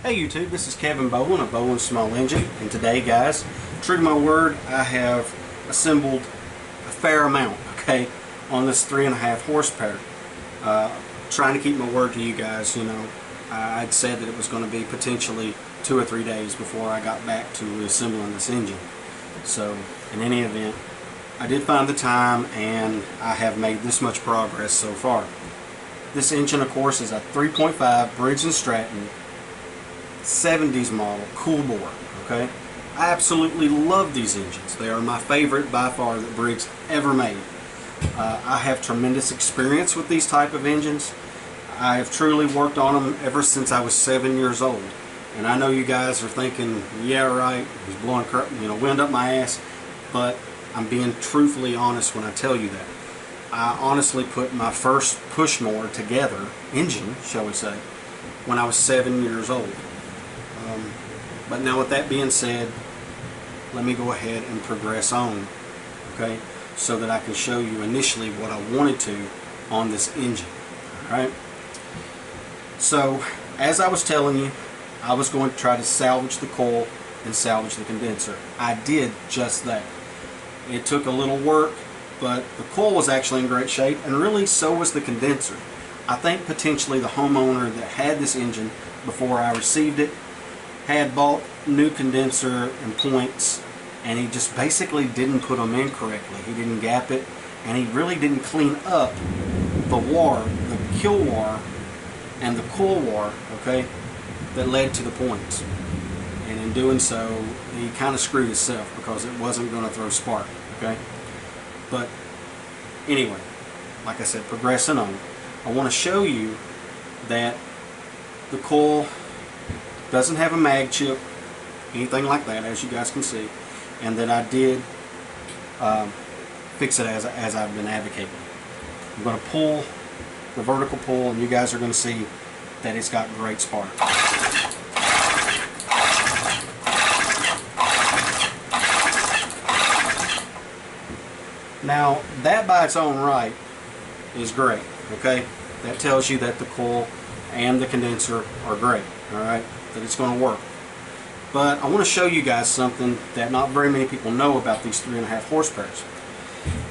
Hey YouTube, this is Kevin Bowen of Bowen Small Engine, and today guys, true to my word, I have assembled a fair amount, okay, on this 3.5 horsepower. Trying to keep my word to you guys. I'd said that it was going to be potentially 2 or 3 days before I got back to reassembling this engine. So in any event, I did find the time and I have made this much progress so far. This engine, of course, is a 3.5 Briggs and Stratton 70s model cool bore. Okay, I absolutely love these engines. They are my favorite by far that Briggs ever made. I have tremendous experience with these type of engines. I have truly worked on them ever since I was 7 years old. And I know you guys are thinking, yeah right, he's blowing wind up my ass, but I'm being truthfully honest when I tell you that. I honestly put my first push mower together, engine shall we say, when I was 7 years old. But now with that being said, let me go ahead and progress on, okay, so that I can show you initially what I wanted to on this engine. Alright, so as I was telling you, I was going to try to salvage the coil and salvage the condenser. I did just that. It took a little work, but the coil was actually in great shape, and really so was the condenser. I think potentially the homeowner that had this engine before I received it had bought new condenser and points, and he just basically didn't put them in correctly. He didn't gap it, and he really didn't clean up the wire, the kill wire and the coil wire, okay, that led to the points. And in doing so, he kind of screwed himself because it wasn't going to throw spark, okay. But anyway, like I said, progressing on, I want to show you that the coil doesn't have a mag chip, anything like that, as you guys can see, and that I did fix it as I've been advocating. I'm going to pull the vertical pull, and you guys are going to see that it's got great spark. Now that by its own right is great, okay? That tells you that the coil and the condenser are great, alright? That it's going to work. But I want to show you guys something that not very many people know about these 3.5 horsepower,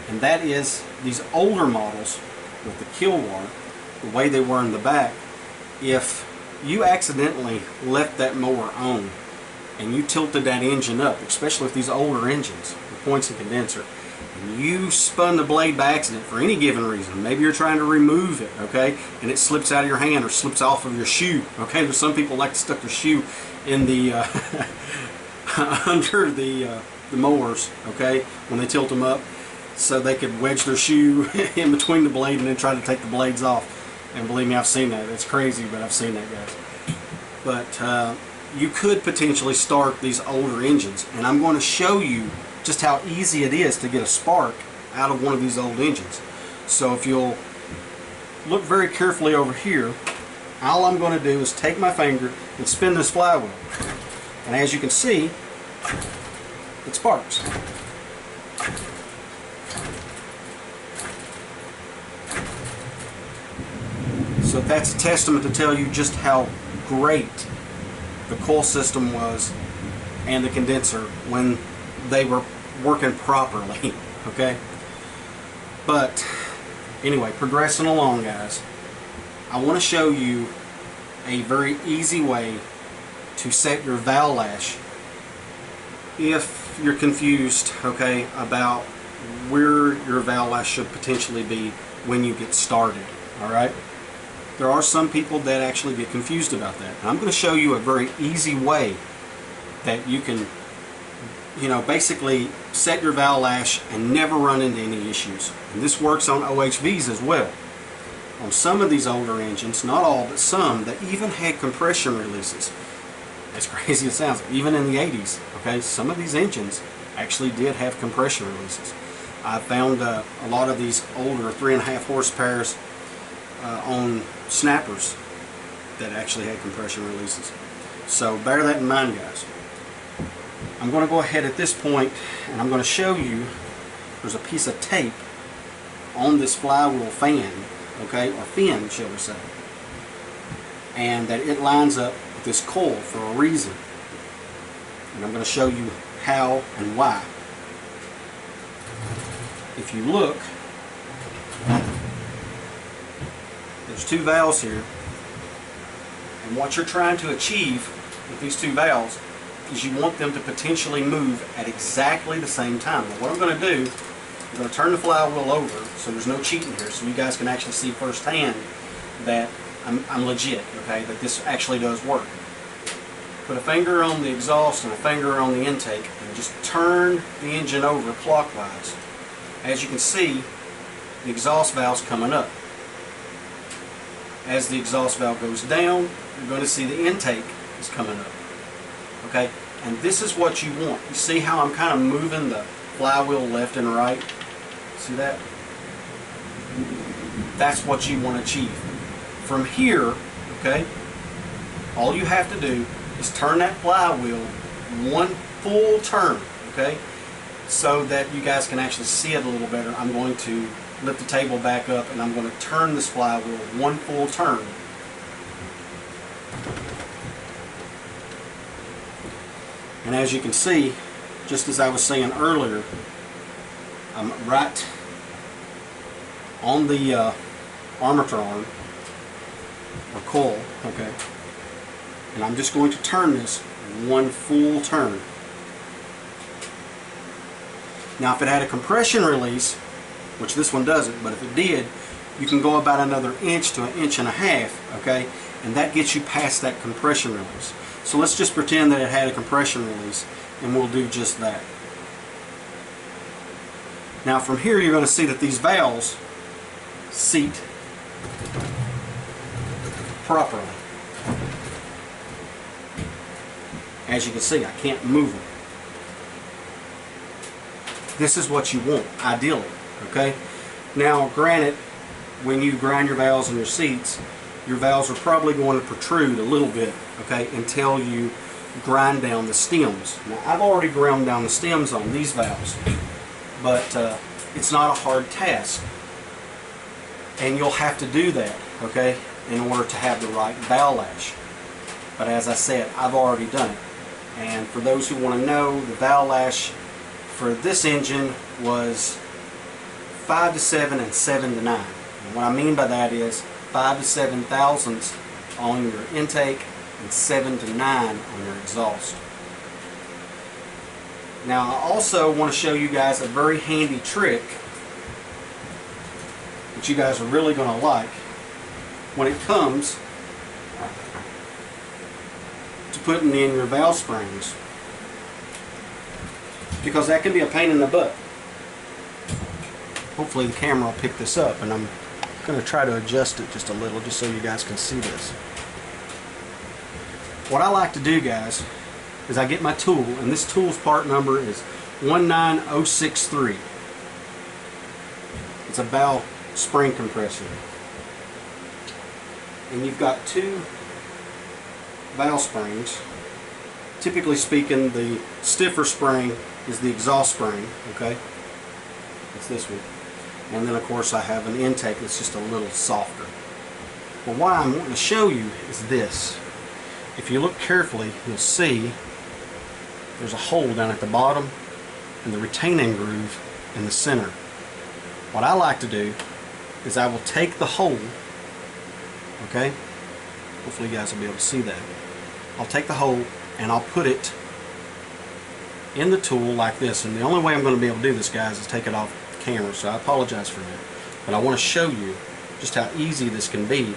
and that is these older models with the kill wire, the way they were in the back. If you accidentally left that mower on and you tilted that engine up, especially with these older engines, the points and condenser, and you spun the blade by accident for any given reason, maybe you're trying to remove it, okay, and it slips out of your hand or slips off of your shoe, okay. There's some people like to stick their shoe in the under the mowers, okay, when they tilt them up, so they could wedge their shoe in between the blade and then try to take the blades off. And believe me, I've seen that. It's crazy, but I've seen that, guys. But you could potentially start these older engines, and I'm going to show you just how easy it is to get a spark out of one of these old engines. So if you'll look very carefully over here, all I'm going to do is take my finger and spin this flywheel, and as you can see, it sparks. So that's a testament to tell you just how great the coil system was and the condenser when they were working properly, okay. But anyway, progressing along, guys, I want to show you a very easy way to set your valve lash if you're confused, okay, about where your valve lash should potentially be when you get started. Alright, there are some people that actually get confused about that, and I'm going to show you a very easy way that you can, basically set your valve lash and never run into any issues. And this works on OHVs as well. On some of these older engines, not all, but some, that even had compression releases. As crazy as it sounds, even in the 80s, okay, some of these engines actually did have compression releases. I found a lot of these older 3.5 horsepower on snappers that actually had compression releases. So bear that in mind, guys. I'm going to go ahead at this point and I'm going to show you there's a piece of tape on this flywheel fan, okay, or fin shall we say, and that it lines up with this coil for a reason. And I'm going to show you how and why. If you look, there's two valves here. And what you're trying to achieve with these two valves is you want them to potentially move at exactly the same time. Now what I'm going to do, I'm going to turn the flywheel over so there's no cheating here, so you guys can actually see firsthand that I'm legit, okay, that this actually does work. Put a finger on the exhaust and a finger on the intake and just turn the engine over clockwise. As you can see, the exhaust valve's coming up. As the exhaust valve goes down, you're going to see the intake is coming up. Okay, and this is what you want. You see how I'm kind of moving the flywheel left and right? See that? That's what you want to achieve. From here, okay, all you have to do is turn that flywheel one full turn, okay, so that you guys can actually see it a little better. I'm going to lift the table back up and I'm going to turn this flywheel one full turn. And as you can see, just as I was saying earlier, I'm right on the armature arm or coil, okay, and I'm just going to turn this one full turn. Now if it had a compression release, which this one doesn't, but if it did, you can go about another inch to an inch and a half, okay, and that gets you past that compression release. So let's just pretend that it had a compression release and we'll do just that. Now from here you're going to see that these valves seat properly. As you can see, I can't move them. This is what you want, ideally, okay? Now granted, when you grind your valves and your seats, your valves are probably going to protrude a little bit, okay, until you grind down the stems. Now I've already ground down the stems on these valves, but it's not a hard task. And you'll have to do that, okay, in order to have the right valve lash. But as I said, I've already done it. And for those who want to know, the valve lash for this engine was 5 to 7 and 7 to 9. And what I mean by that is 5 to 7 thousandths on your intake and 7 to 9 on your exhaust. Now I also want to show you guys a very handy trick that you guys are really going to like when it comes to putting in your valve springs, because that can be a pain in the butt. Hopefully the camera will pick this up, and I'm going to try to adjust it just a little just so you guys can see this. What I like to do, guys, is I get my tool, and this tool's part number is 19063. It's a valve spring compressor. And you've got two valve springs. Typically speaking, the stiffer spring is the exhaust spring, okay? It's this one. And then of course I have an intake that's just a little softer. But what I'm wanting to show you is this. If you look carefully, you'll see there's a hole down at the bottom and the retaining groove in the center. What I like to do is I will take the hole, okay? Hopefully you guys will be able to see that. I'll take the hole and I'll put it in the tool like this. And the only way I'm going to be able to do this, guys, is take it off the camera, so I apologize for that. But I want to show you just how easy this can be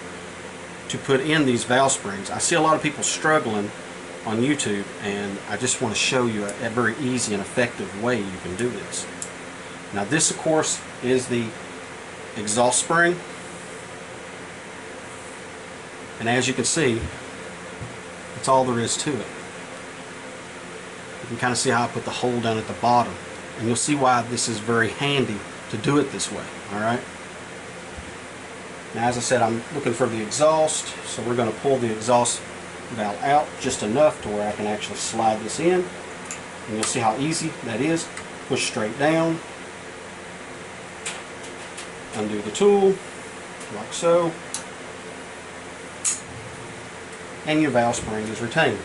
to put in these valve springs. I see a lot of people struggling on YouTube, and I just want to show you a very easy and effective way you can do this. Now this, of course, is the exhaust spring, and as you can see, that's all there is to it. You can kind of see how I put the hole down at the bottom, and you'll see why this is very handy to do it this way. Alright, now as I said, I'm looking for the exhaust, so we're going to pull the exhaust valve out just enough to where I can actually slide this in, and you'll see how easy that is. Push straight down, undo the tool like so, and your valve spring is retained.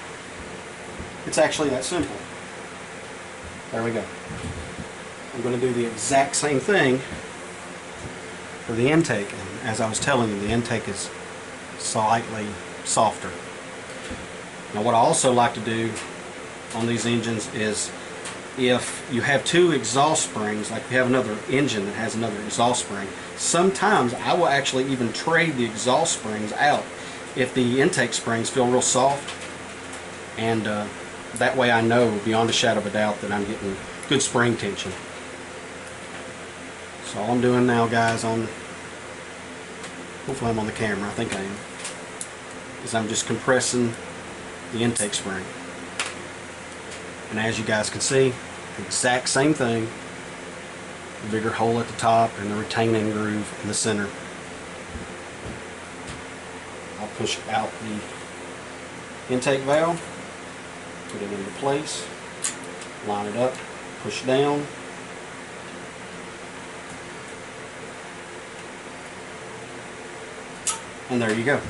It's actually that simple. There we go. I'm going to do the exact same thing for the intake. And as I was telling you, the intake is slightly softer. Now what I also like to do on these engines is, if you have two exhaust springs, like if you have another engine that has another exhaust spring, sometimes I will actually even trade the exhaust springs out if the intake springs feel real soft, and that way I know beyond a shadow of a doubt that I'm getting good spring tension. So all I'm doing now, guys, hopefully I'm on the camera, I think I am, is I'm just compressing the intake spring. And as you guys can see, the exact same thing. A bigger hole at the top and the retaining groove in the center. I'll push out the intake valve, put it into place, line it up, push down. And there you go.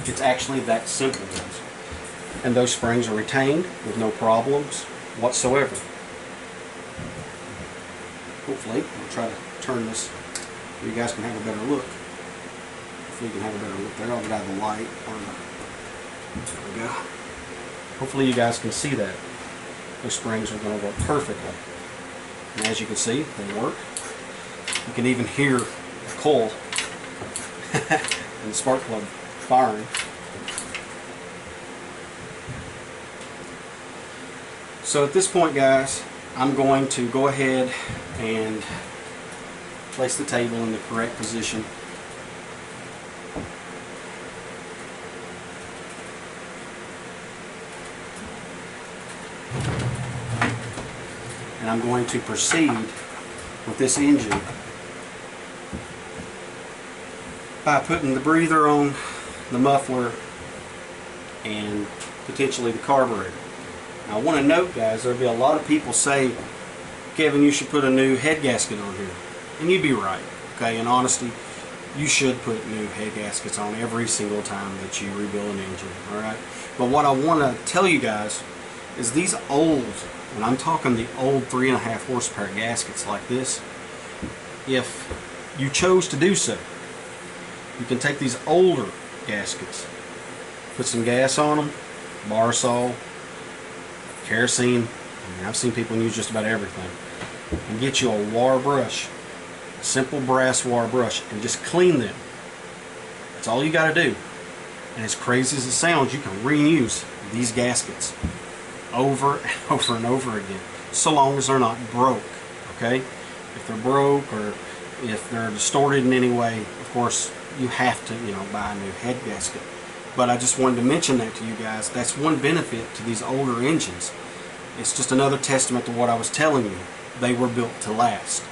It's actually that simple, guys. And those springs are retained with no problems whatsoever. Hopefully, I'll try to turn this so you guys can have a better look. Hopefully you can have a better look there. I'll get out of the light. There we go. Hopefully you guys can see that. Those springs are going to work perfectly. And as you can see, they work. You can even hear the coil and the spark plug firing. So at this point, guys, I'm going to go ahead and place the table in the correct position. And I'm going to proceed with this engine by putting the breather on the muffler and potentially the carburetor. Now I want to note, guys, there'll be a lot of people say, Kevin, you should put a new head gasket on here. And you'd be right. Okay, in honesty, you should put new head gaskets on every single time that you rebuild an engine. Alright? But what I want to tell you guys is these old, and I'm talking the old 3.5 horsepower gaskets like this, if you chose to do so, you can take these older gaskets, put some gas on them, bar saw, kerosene, I mean, I've seen people use just about everything, and get you a wire brush, a simple brass wire brush, and just clean them. That's all you got to do. And as crazy as it sounds, you can reuse these gaskets over and over and over again, so long as they're not broke. Okay, if they're broke or if they're distorted in any way, of course you have to, buy a new head gasket. But I just wanted to mention that to you guys. That's one benefit to these older engines. It's just another testament to what I was telling you. They were built to last.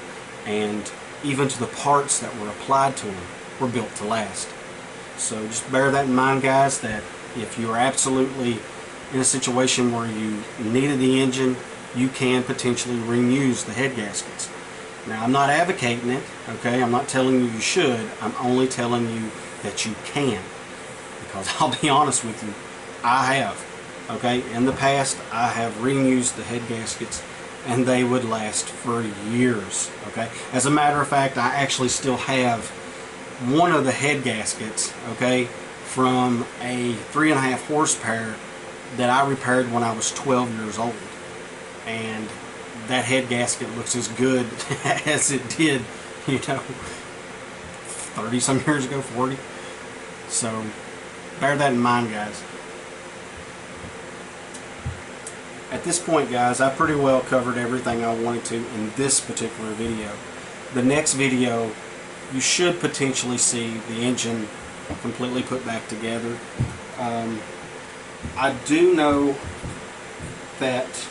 And even to the parts that were applied to them were built to last. So just bear that in mind, guys, that if you're absolutely in a situation where you needed the engine, you can potentially reuse the head gaskets. Now, I'm not advocating it, okay? I'm not telling you you should. I'm only telling you that you can. Because I'll be honest with you, I have. Okay, in the past, I have reused the head gaskets, and they would last for years. Okay, as a matter of fact, I actually still have one of the head gaskets, okay, from a 3.5 horsepower that I repaired when I was 12 years old, and that head gasket looks as good as it did, 30 some years ago, 40. So bear that in mind, guys. At this point, guys, I pretty well covered everything I wanted to in this particular video. The next video, you should potentially see the engine completely put back together. I do know that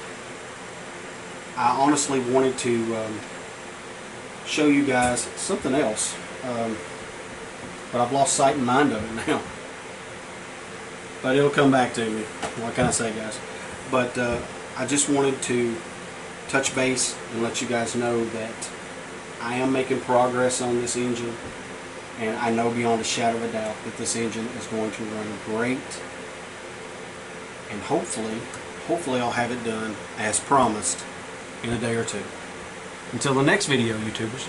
I honestly wanted to show you guys something else, but I've lost sight and mind of it now. But it'll come back to me. What can I say, guys? But I just wanted to touch base and let you guys know that I am making progress on this engine, and I know beyond a shadow of a doubt that this engine is going to run great and hopefully I'll have it done as promised in a day or two. Until the next video, YouTubers.